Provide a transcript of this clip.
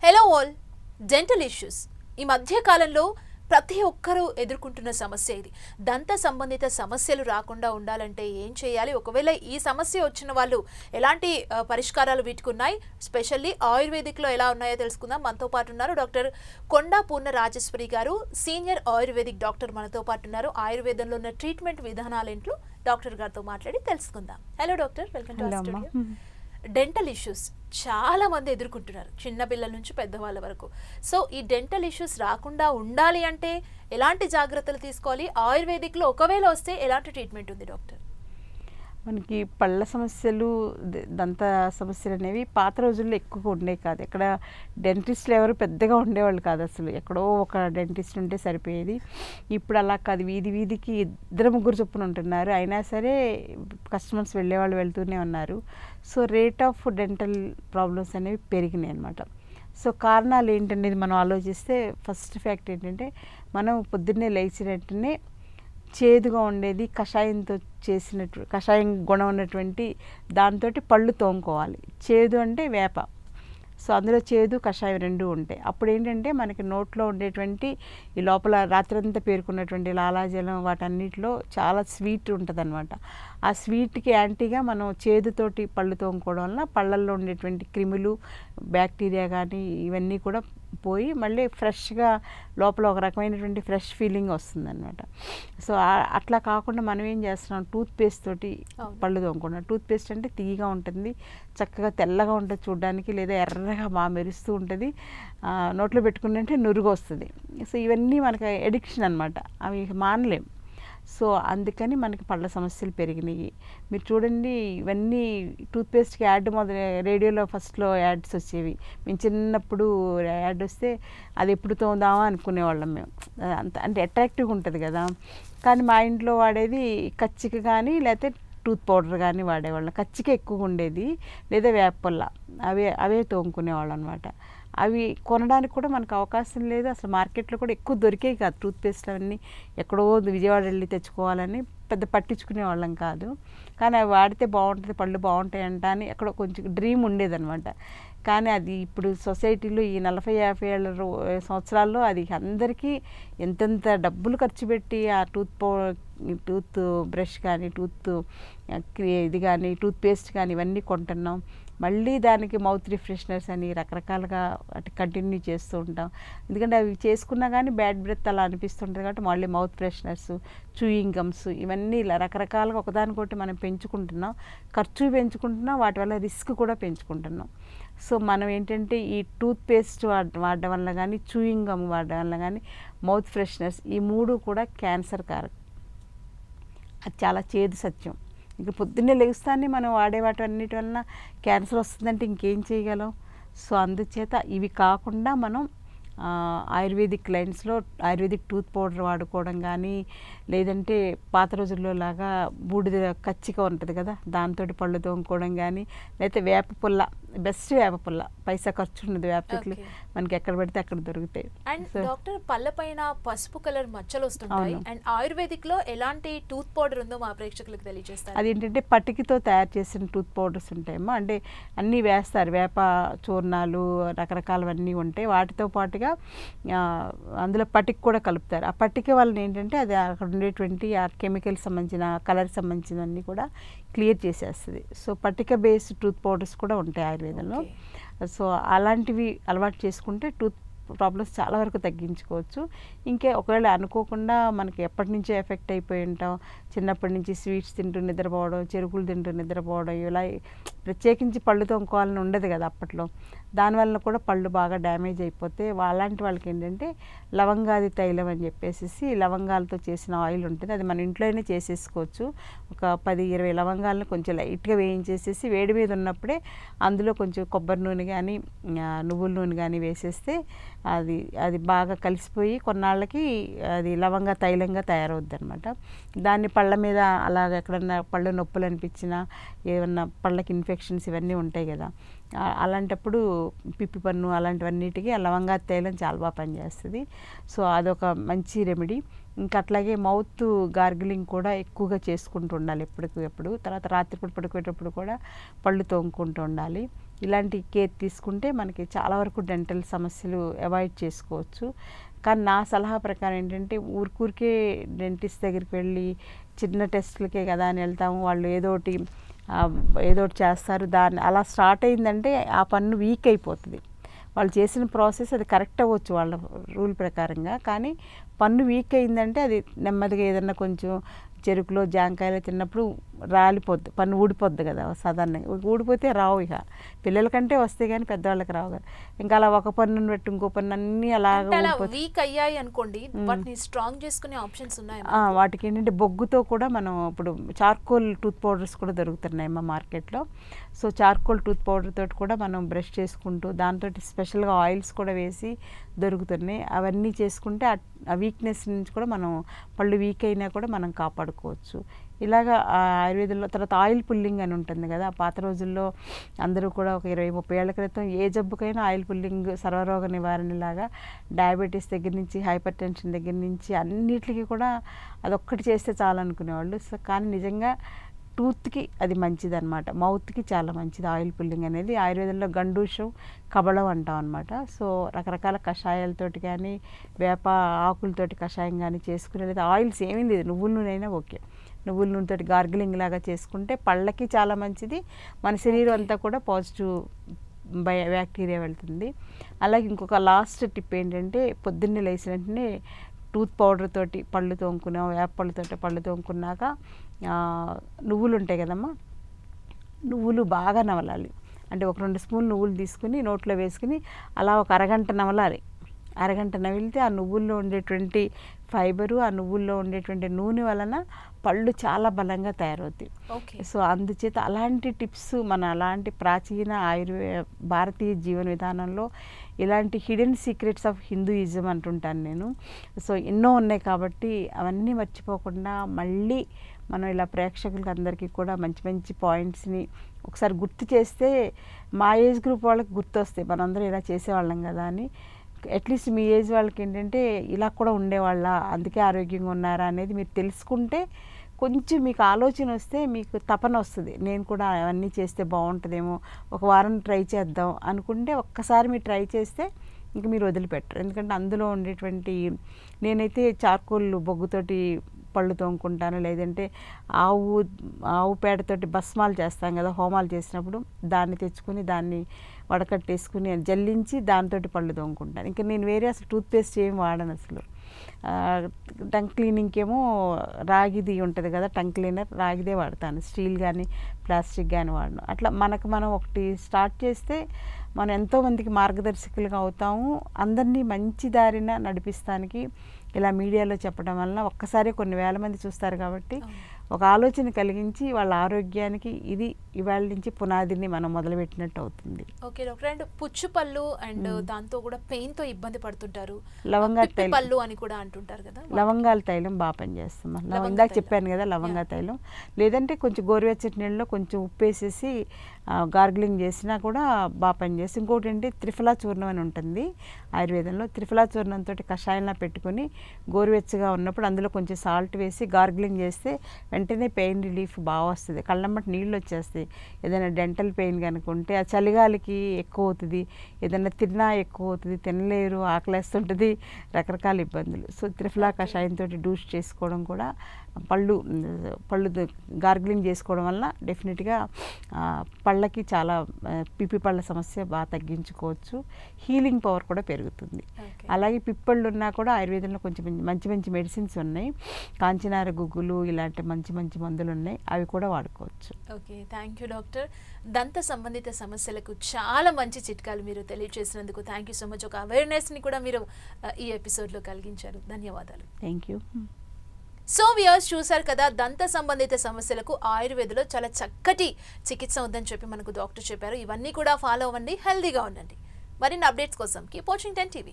Hello all. Dental issues ఈ మధ్య కాలంలో ప్రతి ఒక్కరూ ఎదుర్కొంటున్న సమస్య ఇది. దంత సంబంధిత సమస్యలు రాకుండా ఉండాలంటే ఏం చేయాలి? ఒకవేళ ఈ సమస్య వచ్చిన వాళ్ళు ఎలాంటి పరిష్కారాలు వీటికి ఉన్నాయి? స్పెషల్లీ ఆయుర్వేదిక్లో ఎలా ఉన్నాయో తెలుసుకుందాం. మనతో పాటు ఉన్నారు డాక్టర్ కొండా పూర్ణ రాజేశ్వరి గారు, సీనియర్ ఆయుర్వేదిక్ డాక్టర్ మనతో పాటు ఉన్నారు. ఆయుర్వేదంలో ఉన్న ట్రీట్మెంట్ విధానాలు ఏంటో డాక్టర్ గారితో మాట్లాడి తెలుసుకుందాం. Hello doctor, welcome to our studio. Dental issues చాలా మంది ఎదుర్కొంటున్నారు, చిన్న పిల్లల నుంచి పెద్దవాళ్ళ వరకు. సో ఈ డెంటల్ ఇష్యూస్ రాకుండా ఉండాలి అంటే ఎలాంటి జాగ్రత్తలు తీసుకోవాలి? ఆయుర్వేదిక్లో ఒకవేళ వస్తే ఎలాంటి ట్రీట్మెంట్ ఉంది డాక్టర్? మనకి పళ్ళ సమస్యలు, దంత సమస్యలు అనేవి పాత రోజుల్లో ఎక్కువగా ఉండేవి కాదు. ఇక్కడ డెంటిస్టులు ఎవరు పెద్దగా ఉండేవాళ్ళు కాదు, అసలు ఎక్కడో ఒక డెంటిస్ట్ ఉంటే సరిపోయేది. ఇప్పుడు అలా కాదు, వీధి వీధికి ఇద్దరు ముగ్గురు చొప్పున ఉంటున్నారు. అయినా సరే కస్టమర్స్ వెళ్ళేవాళ్ళు వెళ్తూనే ఉన్నారు. So rate of dental problems అనేవి పెరిగినాయి అన్నమాట. సో కారణాలు ఏంటనేది మనం ఆలోచిస్తే ఫస్ట్ ఫ్యాక్ట్ ఏంటంటే, మనం పొద్దున్నే లేచిన వెంటనే చేదుగా ఉండేది కషాయంతో చేసినట్టు, కషాయం గుణం ఉన్నటువంటి దాంతో పళ్ళు తోముకోవాలి. చేదు అంటే వేప, సో అందులో చేదు కషాయం రెండు ఉంటాయి. అప్పుడు ఏంటంటే మనకి నోట్లో ఉండేటువంటి ఈ లోపల రాత్రంతా పేరుకున్నటువంటి లాలాజలం వాటన్నిటిలో చాలా స్వీట్ ఉంటుంది అనమాట. ఆ స్వీట్కి యాంటీగా మనం చేదుతోటి పళ్ళు తోముకోవడం వల్ల పళ్ళల్లో ఉండేటువంటి క్రిములు, బ్యాక్టీరియా కానీ ఇవన్నీ కూడా పోయి మళ్ళీ ఫ్రెష్గా లోపల ఒక రకమైనటువంటి ఫ్రెష్ ఫీలింగ్ వస్తుందన్నమాట. సో అట్లా కాకుండా మనం ఏం చేస్తున్నాం, టూత్ పేస్ట్ తోటి పళ్ళు తోముకుంటున్నాం. టూత్ పేస్ట్ అంటే తీయగా ఉంటుంది, చక్కగా తెల్లగా ఉంటుంది చూడడానికి, లేదా ఎర్రగా బాగా మెరుస్తూ ఉంటుంది, నోట్లో పెట్టుకుంటే నురుగు వస్తుంది. సో ఇవన్నీ మనకి ఎడిక్షన్ అనమాట, అవి మానలేం. సో అందుకని మనకి పళ్ళ సమస్యలు పెరిగినాయి. మీరు చూడండి, ఇవన్నీ టూత్పేస్ట్కి యాడ్ రేడియోలో ఫస్ట్లో యాడ్స్ వచ్చేవి. మేము చిన్నప్పుడు యాడ్ వస్తే అది ఎప్పుడు తోముదామా అనుకునేవాళ్ళం మేము. అంటే అట్రాక్టివ్గా ఉంటుంది కదా. కానీ మా ఇంట్లో వాడేది కచ్చిక కానీ లేకపోతే టూత్ పౌడర్ కానీ వాడేవాళ్ళం. కచ్చిక ఎక్కువగా ఉండేది, లేదా వేపల్ల, అవే తోముకునేవాళ్ళం అనమాట. అవి కొనడానికి కూడా మనకు అవకాశం లేదు, అసలు మార్కెట్లో కూడా ఎక్కువ దొరికేవి కాదు. టూత్పేస్ట్ అవన్నీ ఎక్కడో విజయవాడ వెళ్ళి తెచ్చుకోవాలని పెద్ద పట్టించుకునే వాళ్ళం కాదు. కానీ అవి వాడితే బాగుంటుంది, పళ్ళు బాగుంటాయంట అని ఎక్కడ కొంచెం డ్రీమ్ ఉండేదన్నమాట. కానీ అది ఇప్పుడు సొసైటీలో ఈ 40-50 ఏళ్ళ సంవత్సరాల్లో అది అందరికీ ఎంతెంత డబ్బులు ఖర్చు పెట్టి ఆ టూత్ బ్రష్ కానీ, ఇది కానీ, టూత్పేస్ట్ కానీ ఇవన్నీ కొంటున్నాం. మళ్ళీ దానికి మౌత్ రిఫ్రెషనర్స్ అని రకరకాలుగా అటు కంటిన్యూ చేస్తూ ఉంటాం. ఎందుకంటే అవి చేసుకున్నా కానీ బ్యాడ్ బ్రెత్ అలా అనిపిస్తుంటుంది కాబట్టి మళ్ళీ మౌత్ ఫ్రెషనర్స్, చూయింగ్ గమ్స్ ఇవన్నీ ఇలా రకరకాలుగా ఒకదానికొకటి మనం పెంచుకుంటున్నాం. ఖర్చు పెంచుకుంటున్నాం, వాటి వల్ల రిస్క్ కూడా పెంచుకుంటున్నాం. సో మనం ఏంటంటే ఈ టూత్పేస్ట్ వాడడం వల్ల కానీ, చూయింగ్ గమ్ వాడడం వల్ల కానీ, మౌత్ ఫ్రెషనర్స్ ఈ మూడు కూడా క్యాన్సర్ కారకం. అది చాలా చేదు సత్యం. ఇంక పొద్దున్నే లెగుస్తానే మనం వాడే వాటి అన్నిటి వలన క్యాన్సర్ వస్తుందంటే ఇంకేం చేయగలం? సో అందుచేత ఇవి కాకుండా మనం ఆయుర్వేదిక్ లైన్స్లో ఆయుర్వేదిక్ టూత్ పౌడర్ వాడుకోవడం కానీ, లేదంటే పాత రోజుల్లో లాగా బూడిద కచ్చిక ఉంటుంది కదా, దాంతో పళ్ళు తోముకోవడం కానీ, లేకపోతే వేప పుల్ల, బెస్ట్ వేప పుల్ల, పైసా ఖర్చు ఉండదు. వేప చెట్లు మనకి ఎక్కడ పడితే అక్కడ దొరుకుతాయి. అండ్ డాక్టర్, పళ్ళ పైన పసుపు కలర్ మచ్చలు వస్తుంటాయి, అండ్ ఆయుర్వేదిక్ లో ఎలాంటి టూత్ పౌడర్ ఉందో మా ప్రేక్షకులకు తెలియజేస్తారు. అదేంటంటే పటికితో తయారు చేసిన టూత్ పౌడర్స్ ఉంటాయేమో, అంటే అన్నీ వేస్తారు, వేప చూర్ణాలు రకరకాలవన్నీ ఉంటాయి. వాటితో పాటుగా అందులో పటిక కూడా కలుపుతారు. ఆ పటిక వలన ఏంటంటే అది అక్కడ ఉండేటువంటి ఆ కెమికల్ సంబంధించిన, కలర్ సంబంధించినవన్నీ కూడా క్లియర్ చేసేస్తుంది. సో పటిక బేస్డ్ టూత్ పౌడర్స్ కూడా ఉంటాయి ఆయుర్వేదంలో. సో అలాంటివి అలవాటు చేసుకుంటే టూత్ ప్రాబ్లమ్స్ చాలా వరకు తగ్గించుకోవచ్చు. ఇంకే ఒకవేళ అనుకోకుండా మనకి ఎప్పటి నుంచో ఎఫెక్ట్ అయిపోయి ఉంటాం, చిన్నప్పటి నుంచి స్వీట్స్ తింటూ నిద్రపోవడం, చెరుకులు తింటూ నిద్రపోవడం, ఇలా ప్రత్యేకించి పళ్ళు తోముకోవాలని ఉండదు కదా అప్పట్లో. దానివల్ల కూడా పళ్ళు బాగా డ్యామేజ్ అయిపోతే అలాంటి వాళ్ళకి ఏంటంటే లవంగాది తైలం అని చెప్పేసి లవంగాలతో చేసిన ఆయిల్ ఉంటుంది. అది మన ఇంట్లోనే చేసేసుకోవచ్చు. ఒక 10-20 లవంగాలను కొంచెం లైట్గా వేయించేసేసి వేడి మీద ఉన్నప్పుడే అందులో కొంచెం కొబ్బరి నూనె కానీ, నువ్వుల నూనె కానీ వేసేస్తే అది బాగా కలిసిపోయి కొన్నాళ్ళకి అది లవంగా తైలంగా తయారవుద్ది అనమాట. దాన్ని పళ్ళ మీద అలాగ ఎక్కడన్నా పళ్ళు నొప్పులు అనిపించినా, ఏమన్నా పళ్ళకి ఇన్ఫెక్షన్స్ ఇవన్నీ ఉంటాయి కదా, అలాంటప్పుడు పిప్పి పన్ను అలాంటివన్నిటికీ ఆ లవంగా తైలం చాలా బాగా పనిచేస్తుంది. సో అదొక మంచి రెమెడీ. ఇంకా అట్లాగే మౌత్ గార్గిలింగ్ కూడా ఎక్కువగా చేసుకుంటూ ఉండాలి ఎప్పటికప్పుడు. తర్వాత రాత్రిపూట పడుకునేటప్పుడు కూడా పళ్ళు తోముకుంటూ ఉండాలి. ఇలాంటి కేర్ తీసుకుంటే మనకి చాలా వరకు డెంటల్ సమస్యలు అవాయిడ్ చేసుకోవచ్చు. కానీ నా సలహా ప్రకారం ఏంటంటే ఊరికే డెంటిస్ట్ దగ్గరికి వెళ్ళి చిన్న టెస్టులకే కదా అని వెళ్తాము, వాళ్ళు ఏదోటి చేస్తారు, దాన్ని అలా స్టార్ట్ అయిందంటే ఆ పన్ను వీక్ అయిపోతుంది. వాళ్ళు చేసిన ప్రాసెస్ అది కరెక్ట్ అవ్వచ్చు వాళ్ళ రూల్ ప్రకారంగా, కానీ పన్ను వీక్ అయిందంటే అది నెమ్మదిగా ఏదన్నా కొంచెం చెరుకులో జాంకాయలు తిన్నప్పుడు రాలిపోద్ది, పన్ను ఊడిపోద్ది కదా సాధారణంగా. ఊడిపోతే రావు, ఇక పిల్లలకంటే వస్తే కానీ పెద్దవాళ్ళకి రావు కదా. ఇంకా అలా ఒక పన్నుని పెట్టి ఇంకో పన్ను అన్నీ అలాగా వీక్ అయ్యాయి అనుకోండి, వాటిని స్ట్రాంగ్ చేసుకునే ఆప్షన్స్ ఉన్నాయి. వాటికి ఏంటంటే బొగ్గుతో కూడా మనం ఇప్పుడు చార్కోల్ టూత్ పౌడర్స్ కూడా దొరుకుతున్నాయి మా మార్కెట్లో. సో చార్కోల్ టూత్ పౌడర్ తోటి కూడా మనం బ్రష్ చేసుకుంటూ దాంతో స్పెషల్గా ఆయిల్స్ కూడా వేసి దొరుకుతున్నాయి. అవన్నీ చేసుకుంటే ఆ వీక్నెస్ నుంచి కూడా మనం పళ్ళు వీక్ అయినా కూడా మనం కాపాడుకోవచ్చు. ఇలాగా ఆయుర్వేదంలో తర్వాత ఆయిల్ పుల్లింగ్ అని ఉంటుంది కదా. పాత రోజుల్లో అందరూ కూడా ఒక 20-30 ఏళ్ల క్రితం ఏ జబ్బుకైనా ఆయిల్ పుల్లింగ్ సర్వరోగ నివారణలాగా, డయాబెటీస్ దగ్గర నుంచి హైపర్ టెన్షన్ దగ్గర నుంచి అన్నిటికీ కూడా అదొక్కటి చేస్తే చాలు అనుకునేవాళ్ళు. సో కానీ నిజంగా టూత్కి అది మంచిది అనమాట, మౌత్కి చాలా మంచిది ఆయిల్ పుల్లింగ్ అనేది. ఆయుర్వేదంలో గండూషం కబళం అంటాం అనమాట. సో రకరకాల కషాయాలతోటి కానీ వేప ఆకులతోటి కషాయం కానీ చేసుకునే, లేదా ఆయిల్స్ ఏమీ లేదు, నువ్వుల నూనె అయినా ఓకే, నువ్వుల నూనెతోటి గార్గిలింగ్ లాగా చేసుకుంటే పళ్ళకి చాలా మంచిది, మన శరీరం అంతా కూడా పాజిటివ్ బ్యాక్టీరియా వెళ్తుంది. అలాగే ఇంకొక లాస్ట్ టిప్ ఏంటంటే పొద్దున్నే లేచిన వెంటనే టూత్ పౌడర్ తోటి పళ్ళు తోముకున్నాం, వేప పళ్ళతోటి పళ్ళు తోముకున్నాక నువ్వులు ఉంటాయి కదమ్మా, నువ్వులు బాగా నవలాలి. అంటే ఒక 2 స్పూన్లు నువ్వులు తీసుకుని నోట్లో వేసుకుని అలా ఒక అరగంట నవలాలి. అరగంట నవిలితే ఆ నువ్వుల్లో ఉండేటువంటి ఫైబరు, ఆ నువ్వుల్లో ఉండేటువంటి నూనె వలన పళ్ళు చాలా బలంగా తయారవుతాయి. సో అందుచేత అలాంటి టిప్స్ మన అలాంటి ప్రాచీన భారతీయ జీవన విధానంలో ఇలాంటి హిడెన్ సీక్రెట్స్ ఆఫ్ హిందూయిజం అంటుంటాను నేను. సో ఎన్నో ఉన్నాయి కాబట్టి అవన్నీ మర్చిపోకుండా మళ్ళీ మనం ఇలా ప్రేక్షకులకి అందరికీ కూడా మంచి మంచి పాయింట్స్ని ఒకసారి గుర్తు చేస్తే మా ఏజ్ గ్రూప్ వాళ్ళకి గుర్తొస్తాయి, మనందరం ఇలా చేసేవాళ్ళం కదా అని. అట్లీస్ట్ మీ ఏజ్ వాళ్ళకి ఏంటంటే ఇలా కూడా ఉండేవాళ్ళ, అందుకే ఆరోగ్యంగా ఉన్నారా అనేది మీరు తెలుసుకుంటే కొంచెం మీకు ఆలోచన వస్తే మీకు తపన వస్తుంది, నేను కూడా అవన్నీ చేస్తే బాగుంటుందేమో, ఒక వారం ట్రై చేద్దాం అనుకుంటే ఒక్కసారి మీరు ట్రై చేస్తే ఇంక మీరు వదిలిపెట్టరు. ఎందుకంటే అందులో ఉండేటువంటి, నేనైతే చార్కోల్ బొగ్గుతోటి పళ్ళు తోముకుంటాను, లేదంటే ఆవు పేడతోటి భస్మాలు చేస్తాం కదా హోమాలు చేసినప్పుడు, దాన్ని తెచ్చుకుని దాన్ని వడకట్టేసుకుని జల్లించి దాంతో పళ్ళు తోముకుంటాను. ఇంకా నేను వేరే అసలు టూత్పేస్ట్ ఏం వాడను అసలు. టంగ్ క్లీనింగ్కి ఏమో రాగిది ఉంటుంది కదా టంగ్ క్లీనర్, రాగిదే వాడతాను, స్టీల్ కానీ ప్లాస్టిక్ కానీ వాడను. అట్లా మనం ఒకటి స్టార్ట్ చేస్తే మనం ఎంతోమందికి మార్గదర్శకులుగా అవుతాము, అందరినీ మంచి దారిన నడిపిస్తానికి ఇలా మీడియాలో చెప్పడం వలన ఒక్కసారి కొన్ని వేల మంది చూస్తారు కాబట్టి ఒక ఆలోచన కలిగించి వాళ్ళ ఆరోగ్యానికి ఇది ఇవాళ నుంచి పునాదిని మనం మొదలుపెట్టినట్టు అవుతుంది. ఓకే డాక్టర్, అండ్ పుచ్చు పళ్ళు అండ్ దాంతో కూడా పెయిన్ తో ఇబ్బంది పడుతుంటారు, లవంగా పళ్ళు అని కూడా అంటుంటారు కదా, లవంగాల తైలం బాగా పనిచేస్తాం. ఇందాక చెప్పాను కదా లవంగా తైలం, లేదంటే కొంచెం గోరువెచ్చటి నీళ్ళలో కొంచెం ఉప్పు వేసేసి గార్గిలింగ్ చేసినా కూడా బాగా పనిచేస్తుంది. ఇంకోటి ఏంటి త్రిఫలా చూర్ణం అని ఉంటుంది ఆయుర్వేదంలో, త్రిఫలా చూర్ణంతో కషాయంలా పెట్టుకొని గోరువెచ్చగా ఉన్నప్పుడు అందులో కొంచెం సాల్ట్ వేసి గార్గిలింగ్ చేస్తే వెంటనే పెయిన్ రిలీఫ్ బాగా వస్తుంది, కళ్ళమ్మటి నీళ్ళు వచ్చేస్తాయి. ఏదైనా డెంటల్ పెయిన్ కనుక ఉంటే ఆ చలిగాలికి ఎక్కువ అవుతుంది, ఏదైనా తిన్నా ఎక్కువ అవుతుంది, తినలేరు, ఆకలేస్తుంటుంది, రకరకాల ఇబ్బందులు. సో త్రిఫలా కషాయంతో డూష్ చేసుకోవడం కూడా పళ్ళు గార్గిలింగ్ చేసుకోవడం వల్ల డెఫినెట్గా పళ్ళకి చాలా పిప్పి పళ్ళ సమస్య బాగా తగ్గించుకోవచ్చు, హీలింగ్ పవర్ కూడా పెరుగుతుంది. అలాగే పిప్పళ్ళు ఉన్నా కూడా ఆయుర్వేదంలో కొంచెం మంచి మంచి మెడిసిన్స్ ఉన్నాయి, కాంచనార గుగ్గులు ఇలాంటి మంచి మంచి మందులు ఉన్నాయి, అవి కూడా వాడుకోవచ్చు. Okay, thank you doctor. దంత సంబంధిత సమస్యలకు చాలా మంచి చిట్కాలు మీరు తెలియజేసినందుకు థ్యాంక్ యూ సో మచ్. ఒక అవేర్నెస్ని కూడా మీరు ఈ ఎపిసోడ్లో కలిగించారు, ధన్యవాదాలు. Thank you. సో వ్యూయర్స్ చూసారు కదా, దంత సంబంధిత సమస్యలకు ఆయుర్వేదంలో చాలా చక్కటి చికిత్స ఉందని చెప్పి మనకు డాక్టర్ చెప్పారు. ఇవన్నీ కూడా ఫాలో అవ్వండి, హెల్దీగా ఉండండి. మరిన్ని అప్డేట్స్ కోసం కీప్ వాచింగ్ 10 TV.